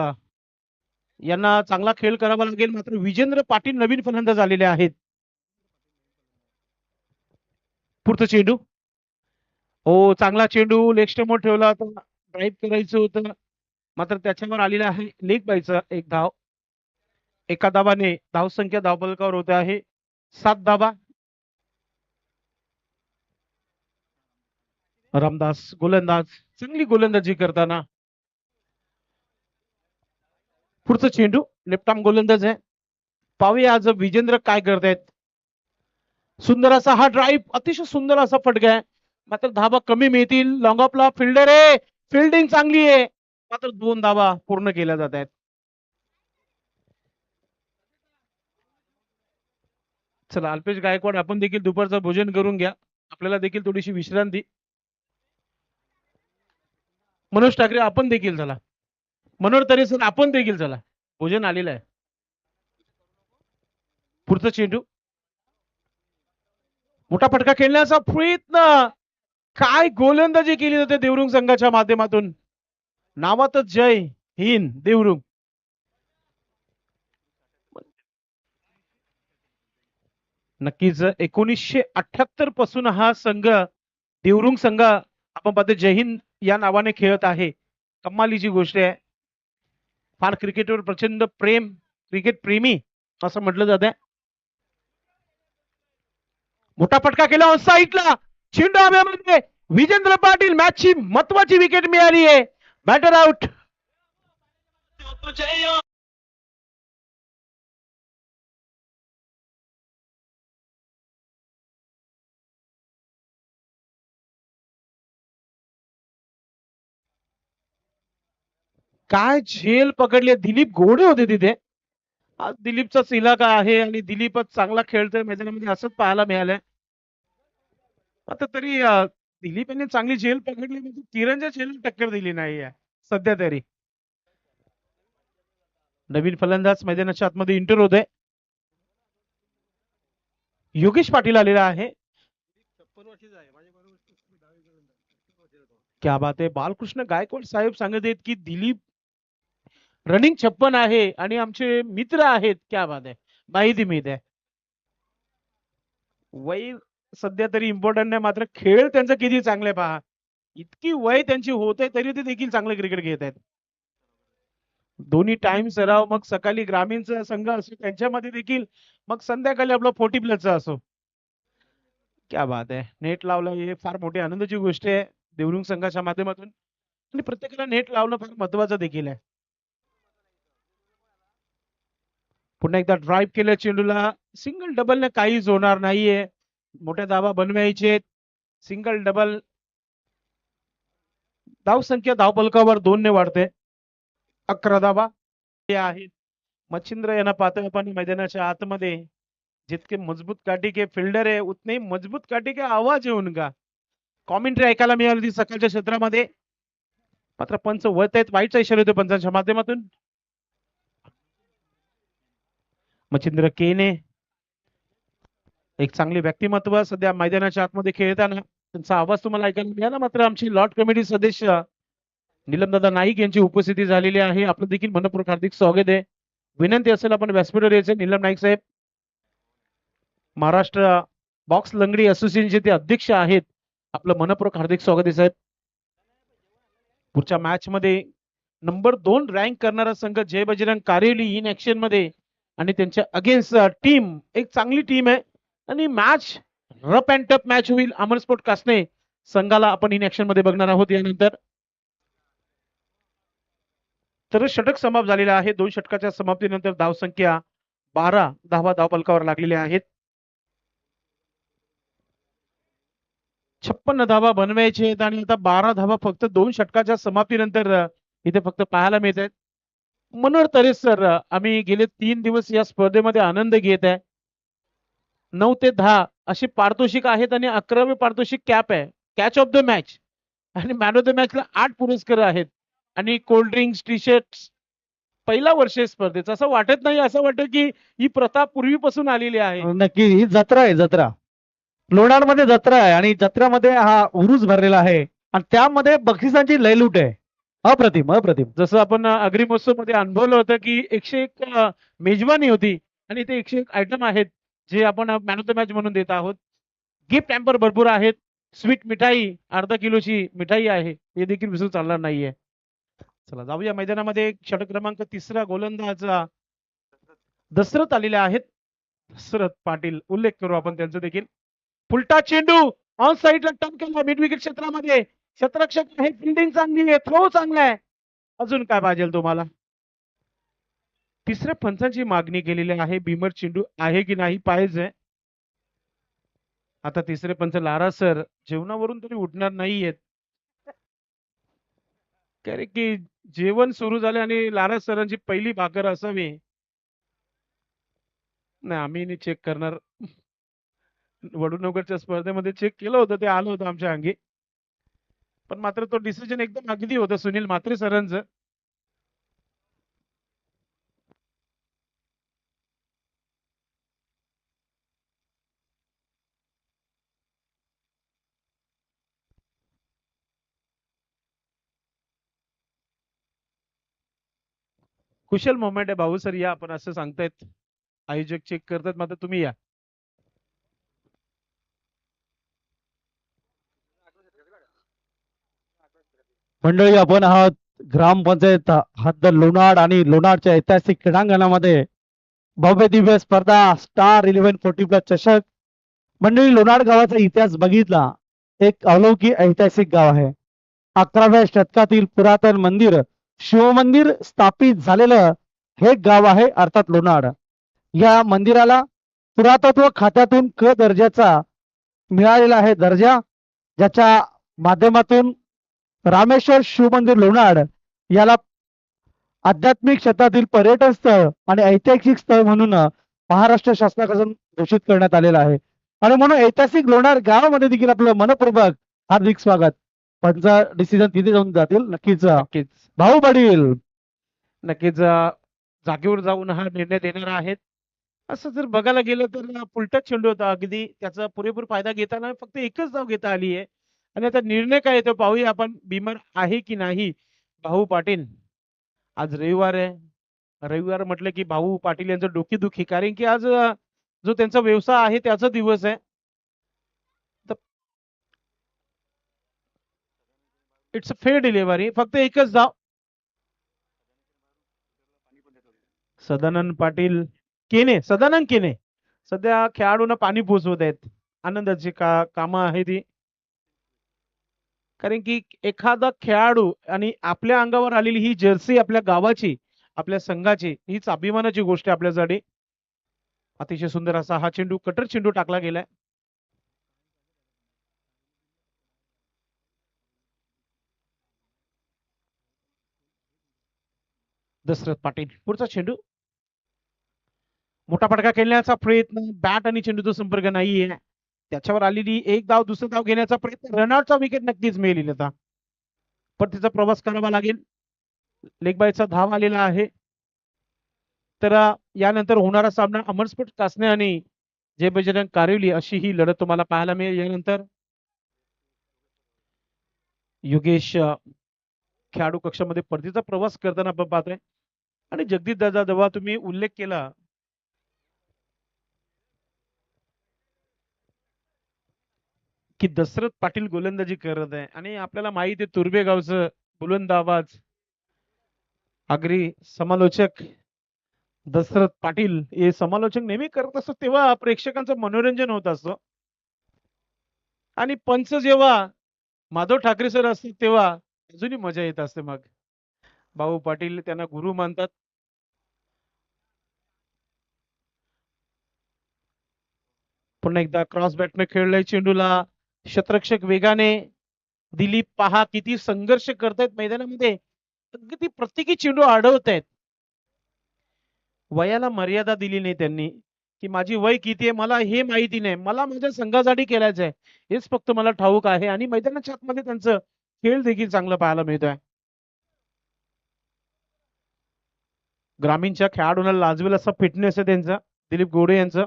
यांना चांगला खेळ करावा लागेल. मात्र विजेंद्र पाटील नवीन फलंदाज आलेले आहेत. पुढचं चेंडू. हो, चांगला चेंडू लेग स्टंपवर ठेवला होता. ड्राईव्ह करायचं होतं मात्र त्याच्यावर आलेला आहे लेग बायचा एक धाव. एका धावाने धावसंख्या धावफलकावर होते आहे 7 धावा. रामदास गोलंदाज चांगली गोलंदाजी करताना. पुढचं चेंडू लेफ्ट आर्म गोलंदाज आहे. पाहूया आज विजेंद्र काय करतायत. सुंदर असा हा ड्राईव्ह अतिशय सुंदर असा फटका आहे. मात्र धावा कमी मिळतील. लॉंग ऑफला फिल्डर आहे. फिल्डिंग चांगली आहे मात्र 2 धावा पूर्ण केल्या जात आहेत. चला अल्पेश गायकवाड आपण देखील दुपारचं भोजन करून घ्या. आपल्याला देखील थोडीशी विश्रांती. मनोज ठाकरे आपण देखील चला. मनोहर तरे सर आपण देखील चला. भोजन आलेलं आहे. पुढचं चेंडू. मोठा फटका खेळण्याचा प्रयत्न. काय गोलंदाजी केली जाते देवरुंग संघाच्या माध्यमातून. नावातच जय हिंद देवरुंग. नक्कीच 1978 पासून हा संघ देवरुंग संघ आपण पाहतो जय हिंद या नावाने खेळत आहे. कमालीची गोष्ट आहे. फार क्रिकेटवर प्रचंड प्रेम. क्रिकेट प्रेमी असं म्हटलं जातं. मोठा फटका केला ऑन साईडला. चेंडू हवेमध्ये. विजेंद्र पाटील मॅचची महत्वाची विकेट मिळाली आहे. Batter out. काय झेल पकडली. दिलीप घोडे होते तिथे. आज दिलीपचाच इलाका आहे आणि दिलीपच चांगला खेळतोय मैदानामध्ये असंच पाहायला मिळालंय. आता तरी दिलीप यांनी चांगली झेल पकडली म्हणजे किरणच्या झेलला टक्कर दिली नाही सध्या तरी. नवीन फलंदाज मैदानाच्या आतमध्ये इंटर होत आहे. योगेश पाटील आलेला आहे. क्या बात आहे. बालकृष्ण गायकवाड साहेब सांगत आहेत की दिलीप रनिंग 56 आहे आणि आमचे मित्र आहेत. क्या बात आहे. माहिती मिळते. वय सध्या तरी इम्पॉर्टंट नाही मात्र खेळ त्यांचा किती चांगले पहा. इतकी वय त्यांची होते तरी ते देखील चांगले क्रिकेट खेळत आहेत. दोन्ही टाइम सराव मग सकाळी ग्रामीणचा संघ असो त्यांच्यामध्ये देखील मग संध्याकाळी आपला 40 प्लसचा असो. क्या बात आहे. नेट लावलं हे फार मोठी आनंदाची गोष्ट आहे देवरुंग संघाच्या माध्यमातून आणि प्रत्येकाला नेट लावणं फार महत्वाचं देखील आहे. पुन्हा एकदा ड्राईव्ह केलं चेंडूला. सिंगल डबलने काहीच होणार नाहीये. मोठ्या धावा बनवायचे. सिंगल डबल धावसंख्या धावफलकावर 2 ने वाढते. 11 धावा आहेत. मच्छिंद्र यांना पाहतोय आपण मैदानाच्या आतमध्ये. जितके मजबूत काठी के फिल्डर आहे उतने ही मजबूत काठी के आवाज आहे उनका. कॉमेंट्री ऐकायला मिळाली ती सकाळच्या क्षेत्रामध्ये. मात्र पंच वळत आहेत. वाईटचा इशारा होतो पंचांच्या माध्यमातून. मच्छिंद्र केने एक चांगले व्यक्तिमत्व सध्या मैदानाच्या आतमध्ये खेळताना त्यांचा आवाज तुम्हाला ऐकायला मिळाला. मात्र आमची लॉट कमिटी सदस्य निलमदादा नाईक यांची उपस्थिती झालेली आहे. आपलं देखील मनपूर्वक हार्दिक स्वागत आहे. विनंती असेल आपण व्यासपीठावर यायचे. निलम नाईक साहेब महाराष्ट्र बॉक्स लंगडी असोसिएशनचे ते अध्यक्ष आहेत. आपलं मनपूर्वक हार्दिक स्वागत आहे साहेब. पुढच्या मॅच मध्ये नंबर 2 रँक करणारा संघ जय बजरंग कारेली इन ऍक्शन मध्ये आणि त्यांच्या अगेन्स्ट टीम एक चांगली टीम आहे आणि match rough and tough match होईल. अमर स्पोर्ट कासने संघाला आपण इन ऍक्शन मध्ये बघणार आहोत यानंतर. तर षटक समाप्त झालेला आहे. 2 षटकाच्या समाप्तीनंतर धावसंख्या 12 धावा धावफलकावर लागलेल्या आहेत. 56 धावा बनवायचे आहेत आणि आता 12 धावा फक्त 2 षटकाच्या समाप्तीनंतर इथे फक्त पाहायला मिळत आहेत. मनोहर तरे सर, आम्ही गेले 3 दिवस या स्पर्धेमध्ये आनंद घेत आहे. 9 ते 10 असे पारितोषिक आहेत आणि 11वे पारितोषिक कॅप आहे, कॅच ऑफ द मॅच. आणि मॅन ऑफ द मॅचला 8 पुरस्कार आहेत आणि कोल्ड ड्रिंक्स, टी शर्ट्स. पहिला वर्ष आहे स्पर्धेचा. असं वाटत नाही, असं वाटतं की ही प्रथा पूर्वीपासून आलेली आहे. नक्की ही जत्रा आहे, जत्रा. लोणारमध्ये जत्रा आहे आणि जत्रेमध्ये हा उरूस भरलेला आहे आणि त्यामध्ये बक्षिसांची लयलूट आहे. अप्रतिम अप्रतिम. जसं आपण अग्री महोत्सव मध्ये अनुभवलं होतं की 101 मेजवानी होती आणि ते 101 आयटम आहेत जे आपण मॅन ऑफ द मॅच म्हणून देत आहोत. गिफ्ट हॅम्पर भरपूर आहेत. स्वीट मिठाई, अर्धा किलोची मिठाई आहे, हे देखील विसरून चालणार नाहीये. चला जाऊया मैदानामध्ये. षटक क्रमांक 3 गोलंदाज दशरथ आलेले आहेत. दशरथ पाटील, उल्लेख करू आपण त्यांचा देखील. फुलटा चेंडू ऑन साईडला टर्न केला मिड विकेट क्षेत्रामध्ये. क्षेत्ररक्षक आहे, फिल्डिंग चांगली आहे, थ्रो चांगला आहे. अजून काय पाहिजे तुम्हाला? तिसऱ्या पंचांची मागणी केलेली आहे. भीमर चेंडू आहे की नाही पाहिजे. आता तिसरे पंच लारा सर जेवणावरून तरी उठणार नाहीयेत, कारण की जेवण सुरू झाले आणि लारा सरांची पहिली भाकर असावी. नाही, आम्ही चेक करणार. वडूनगरच्या स्पर्धेमध्ये चेक केलं होतं, ते आलं होतं आमच्या अंगी. पण मात्र तो डिसिजन एकदम अगदी होतं सुनील म्हात्रे सरांचं. कुशल मोमेंट आहे भाऊ सर, या आपण असं सांगतायत. आयोजक चेक करतात, मात्र तुम्ही या. मंडळी, आपण आहात ग्रामपंचायत हद्द लोणाड आणि लोणाडच्या ऐतिहासिक क्रीडांगणामध्ये भव्य दिव्य स्पर्धा स्टार 1140+ चषक. मंडळी, लोणाड गावाचा इतिहास बघितला, एक अलौकिक ऐतिहासिक गाव आहे. 11व्या शतकातील पुरातन मंदिर, शिवमंदिर स्थापित झालेलं हे गाव आहे, अर्थात लोणाड. या मंदिराला पुरातत्व खात्यातून क दर्जाचा मिळालेला आहे दर्जा, ज्याच्या माध्यमातून रामेश्वर शिवमंदिर लोणाड याला आध्यात्मिक क्षेत्रातील पर्यटन स्थळ आणि ऐतिहासिक स्थळ म्हणून महाराष्ट्र शासनाकडून घोषित करण्यात आलेला आहे. आणि म्हणून ऐतिहासिक लोणाड गावामध्ये देखील आपलं मनपूर्वक हार्दिक स्वागत. पंच डिसिजन तिथे जाऊन जातील नक्कीच. नक्कीच भाऊ पाटील नक्कीच जागेवर जाऊन हा निर्णय देणार आहेत. असं जर बघायला गेलं तर पुलटा चेंडू होता, अगदी त्याचा पुरेपूर फायदा घेताना फक्त एकच धाव घेता आली आहे. आणि आता निर्णय काय येतो पाहूया आपण. भीमर आहे की नाही भाऊ पाटील. आज रविवार आहे, रविवार म्हटलं की भाऊ पाटील यांचं डोकेदुखी, कारण की आज जो त्यांचा व्यवसाय आहे त्याचा दिवस आहे. इट्स अ फेअर डिलिव्हरी, फक्त एकच धाव. सदानंद पाटील केने, सदानंद केने सध्या खेळाडूंना पाणी पोचवत आहेत. आनंदाची कामं आहे ती, कारण की एखादा खेळाडू आणि आपल्या अंगावर आलेली ही जर्सी आपल्या गावाची, आपल्या संघाची, हीच अभिमानाची गोष्ट आहे आपल्यासाठी. अतिशय सुंदर असा हा चेंडू, कटर चेंडू टाकला गेलाय. दशरथ पाटील, पुढचा चेंडू. मोठा फटका खेळण्याचा प्रयत्न, बॅट आणि चेंडूचा संपर्क नाहीये. त्याच्यावर आलेली एक धाव, दुसरा धाव घेण्याचा प्रयत्न, रनआउटचा विकेट नक्कीच मिळेल आता, पण तिचा प्रवास करावा लागेल. लेग बायचा धाव आलेला आहे. तर यानंतर होणारा सामना अमर स्पोर्ट्स कासने आणि जय बजरंग कारिवली अशी ही लढत तुम्हाला पाहायला मिळेल. यानंतर योगेश खेळाडू कक्षामध्ये परतीचा प्रवास करताना आपण पाहतोय. आणि जगदीश दादा, जेव्हा तुम्ही उल्लेख केला की दशरथ पाटील गोलंदाजी करत आहे आणि आपल्याला माहिती आहे तुर्बे गावचं बुलंद आवाज, आगरी समालोचक दशरथ पाटील हे समालोचक नेहमी करत असतात तेव्हा प्रेक्षकांचं मनोरंजन होत असतं आणि पंच जेव्हा माधव ठाकरे सर असतात तेव्हा अजूनही मजा येत असते. मग भाऊ पाटील त्यांना गुरु मानतात. पुन्हा एकदा क्रॉस बॅटने खेळलाय चेंडूला, शतरक्षक वेगाने. दिलीप पहा किती संघर्ष करतायत मैदानामध्ये, अगदी प्रत्येकी चेंडू अडवतायत. वयाला मर्यादा दिली नाही त्यांनी, की माझी वय किती आहे मला हे माहिती नाही, मला माझ्या संघासाठी खेळायचं आहे हेच फक्त मला ठाऊक आहे. आणि मैदानाच्या आतमध्ये त्यांचं खेळ देखील चांगलं पाहायला मिळतोय. ग्रामीणच्या खेळाडूंना लाजवेल असा फिटनेस आहे त्यांचा, दिलीप गोडे यांचं.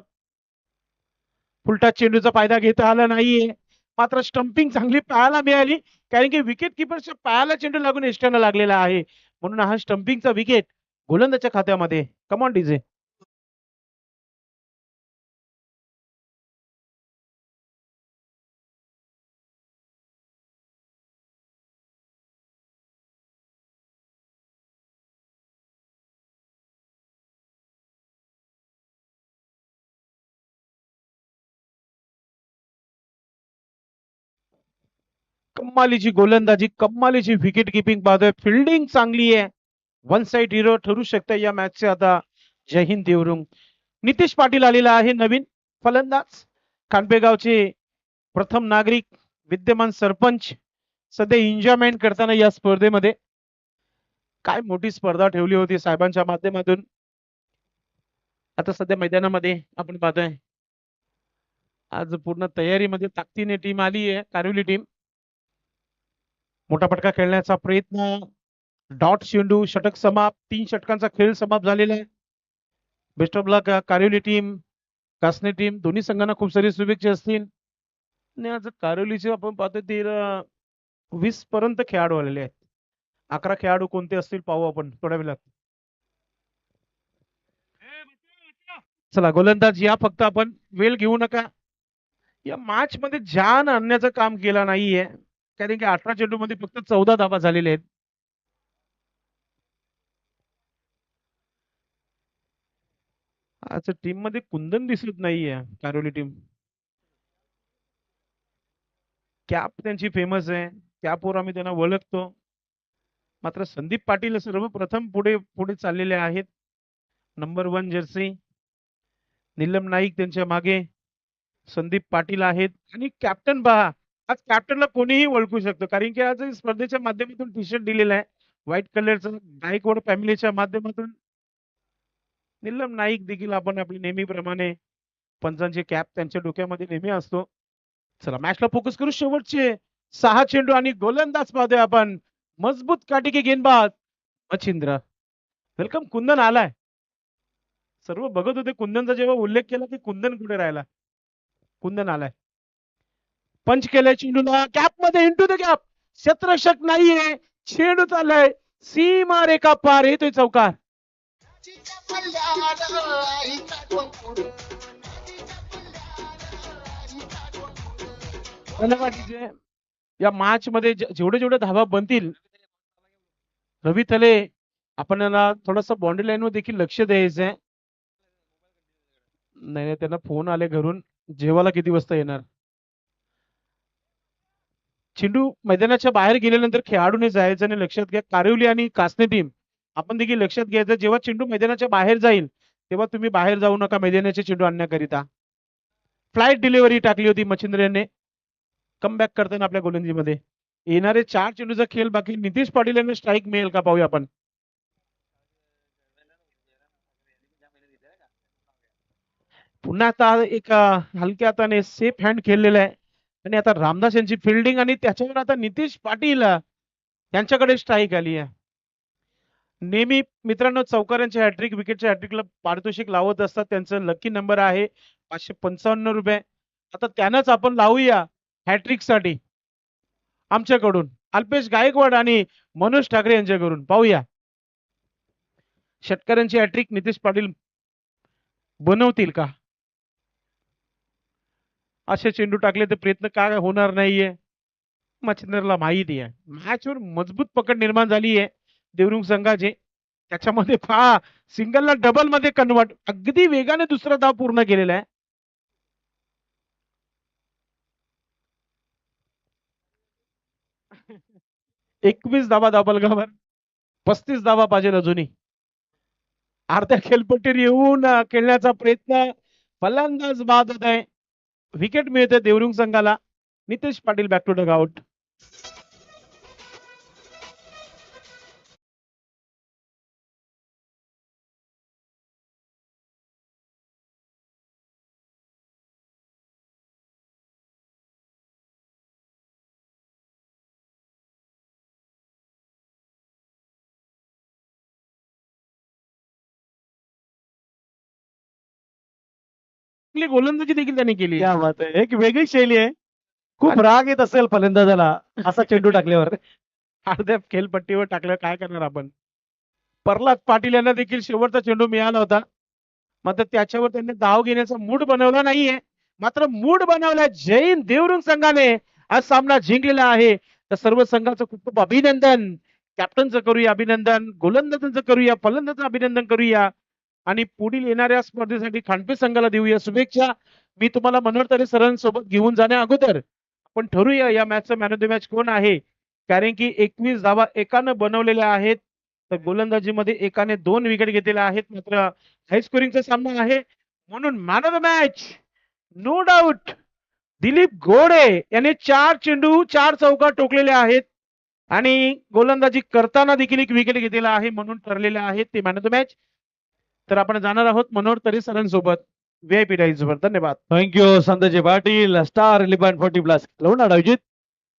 फुलटा चेंडूचा फायदा घेता आला नाहीये, मात्र स्टंपिंग चांगली पाहायला मिळाली, कारण की विकेट किपरच्या पायाला चेंडू लागून एष्ट्याला लागलेला आहे, म्हणून हा स्टंपिंगचा विकेट गोलंदाजच्या खात्यामध्ये. Come on DJ. कम्मालीची गोलंदाजी, कम्मालीची विकेट किपिंग पाहतोय, फिल्डिंग चांगली आहे. वन साइड हिरो ठरू शकतं या मॅचचे आता. जय हिंद देवरुंग. नितेश पाटील आलेला आहे नवीन फलंदाज, खांडपेगावचे प्रथम नागरिक, विद्यमान सरपंच, सध्या एन्जॉयमेंट करताना या स्पर्धेमध्ये. काय मोठी स्पर्धा ठेवली होती साहेबांच्या माध्यमातून. आता सध्या मैदानामध्ये आपण पाहतोय आज पूर्ण तयारीमध्ये ताकदीने टीम आली आहे, कारिवली टीम. मोठा फटका खेळण्याचा प्रयत्न, डॉट चेंडू, षटक समाप्त. 3 षटकांचा खेळ समाप्त झालेला आहे. Best of luck Karivali team, Kasne team, दोन्ही संघांना खूप सारी शुभेच्छा असतील. आणि आज कारिवलीचे आपण पाहतोय 20 पर्यंत खेळाडू आलेले आहेत. 11 खेळाडू कोणते असतील पाहू आपण थोड्या वेळात. चला गोलंदाज या, फक्त आपण वेळ घेऊ नका. या मॅच मध्ये जान आणण्याचं काम केलं नाहीये, कारण की 18 चेंडू मध्ये फक्त 14 धावा झालेले आहेत. आज टीम मध्ये कुंदन दिसत नाहीये कारोली टीम. कॅप त्यांची फेमस आहे, कॅपवर आम्ही त्यांना ओळखतो. मात्र संदीप पाटील सर्वप्रथम पुढे पुढे चाललेले आहेत. Number 1 Jersey. निलम नाईक त्यांच्या मागे, संदीप पाटील आहेत. आणि कॅप्टन पहा, आज कॅप्टनला कोणीही ओळखू शकतो, कारण की आज स्पर्धेच्या माध्यमातून टी शर्ट दिलेला आहे व्हाईट कलरचं, गायकवाड फॅमिलीच्या माध्यमातून. निलम नाईक देखील आपण आपली नेहमीप्रमाणे पंचांची कॅप त्यांच्या डोक्यामध्ये नेहमी असतो. चला मॅचला फोकस करू. शेवटचे 6 चेंडू आणि गोलंदाज पाहतोय आपण, मजबूत काटिके गेंदबाज मच्छिंद्र. वेलकम. कुंदन आलाय. सर्व बघत होते कुंदनचा, जेव्हा उल्लेख केला की कुंदन कुठे राहिला, कुंदन आलाय. पंच केलाय चेंडूला, कॅप मध्ये इंटू द कॅप. क्षेत्ररक्षक नाहीये, चेंडू चाललाय सीमा रेखा पार, येतोय चौकार. या मॅच मध्ये जेवढे जेवढे धावा बनतील, रवी थले आपण थोडस बाउंड्री लाईन वर देखील लक्ष द्यायचंय. नाही त्यांना फोन आले घरून, जेवायला किती वाजता येणार. चेंडू मैदानाच्या बाहेर गेल्यानंतर खेळाडूने जायचं आणि लक्षात घ्या, कारिवली आणि कासने टीम आपण देखील लक्षात घ्यायचं, जेव्हा चेंडू मैदानाच्या बाहेर जाईल तेव्हा तुम्ही बाहेर जाऊ नका मैदानाचे चेंडू आणण्याकरिता. फ्लाईट डिलिव्हरी टाकली होती मच्छिंद्र यांनी कमबॅक करताना आपल्या गोलंदाजीमध्ये. येणारे 4 चेंडूचा खेळ बाकी. नितीश पाटील यांना स्ट्राईक मिळेल का पाहूया आपण. पुन्हा आता एक हलक्या हाताने सेफ हँड खेळलेला आहे, आणि आता रामदास यांची फिल्डिंग, आणि त्याच्यावर आता नितीश पाटील यांच्याकडे स्ट्राईक आली आहे. नेहमी मित्रांनो चौकारांचे हॅट्रिक, विकेटच्या हॅट्रिकला पारितोषिक लावत असतात, त्यांचं लकी नंबर आहे 555 रुपये. आता त्यानंच आपण लावूया हॅट्रिक साठी आमच्याकडून अल्पेश गायकवाड आणि मनोज ठाकरे यांच्याकडून. पाहूया षटकारांची हॅट्रिक नितीश पाटील बनवतील का. असे चेंडू टाकले तर प्रयत्न काय होणार नाहीये, मच्छिंद्रला माहिती आहे. मॅचवर मजबूत पकड निर्माण झाली आहे देवरुंग संघाचे. त्याच्यामध्ये पहा सिंगलला डबल मध्ये कन्वर्ट, अगदी वेगाने दुसरा धाव पूर्ण केलेला आहे. एकवीस धावा धावफलकावर, 35 धावा पाहिजे अजूनही. अर्ध्या खेळपट्टीवर येऊन खेळण्याचा प्रयत्न, फलंदाज बाद होत आहे. विकेट मिळते देवरुंग संघाला. Nitesh Patil back to dugout. आपली गोलंदाजी देखील त्यांनी केली. क्या बात आहे, एक वेगळी शैली आहे. खूप राग येत असेल फलंदाजाला असा चेंडू टाकल्यावर. अर्ध्या खेळपट्टीवर टाकलं, काय करणार आपण. प्रल्हाद पाटील यांना देखील शेवटचा चेंडू मिळाला होता, मात्र त्याच्यावर त्यांनी धाव घेण्याचा मूड बनवला नाहीये. मात्र मूड बनवला जैन देवरुंग संघाने. आज सामना जिंकलेला आहे. तर सर्व संघाचं खूप खूप अभिनंदन. कॅप्टनचं करूया अभिनंदन, गोलंदाजांचं करूया, फलंदाजाचं अभिनंदन करूया आणि पुढील येणाऱ्या स्पर्धेसाठी खांडपे संघाला देऊया शुभेच्छा. मी तुम्हाला मनोहर तरे सरांसोबत घेऊन जाण्या अगोदर आपण ठरवूया या मॅचचा मॅन ऑफ द मॅच कोण आहे. कारण की 21 धावा एकानं बनवलेल्या आहेत, तर गोलंदाजीमध्ये एकाने 2 विकेट घेतलेल्या आहेत. मात्र हाय स्कोरिंगचा सामना आहे, म्हणून man of the match no doubt Dilip Ghode याने 4 चेंडू 4 चौका टोकलेले आहेत आणि गोलंदाजी करताना देखील एक विकेट घेतलेला आहे, म्हणून ठरलेले आहेत ते मॅन ऑफ द मॅच. तर आपण जाणार आहोत मनोहर तरे सरांसोबत व्हीआयपी डाईजवर. धन्यवाद. थँक्यू संजय पाटील. स्टार 1140+ लोणार आयोजित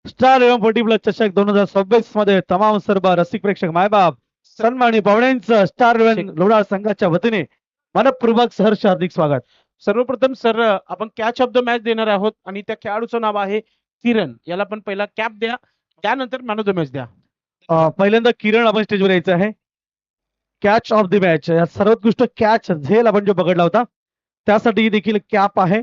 स्टार 1140+ चषक 2026 मध्ये तमाम सर्व रसिक प्रेक्षक मायबाप सन्मानी पाहुण्यांचं स्टार 11 लोणार संघाच्या वतीने मनपूर्वक सहर्ष हार्दिक स्वागत. सर्वप्रथम सर आपण कॅच ऑफ द मॅच देणार आहोत आणि त्या खेळाडूचं नाव आहे किरण. याला पण पहिला कॅप द्या, त्यानंतर मॅन ऑफ द मॅच द्या. पहिल्यांदा किरण आपण स्टेजवर यायचं आहे. कॅच ऑफ द मॅच, या सर्वोत्कृष्ट कॅच झेल आपण जो पकडला होता त्यासाठी देखील कॅप आहे.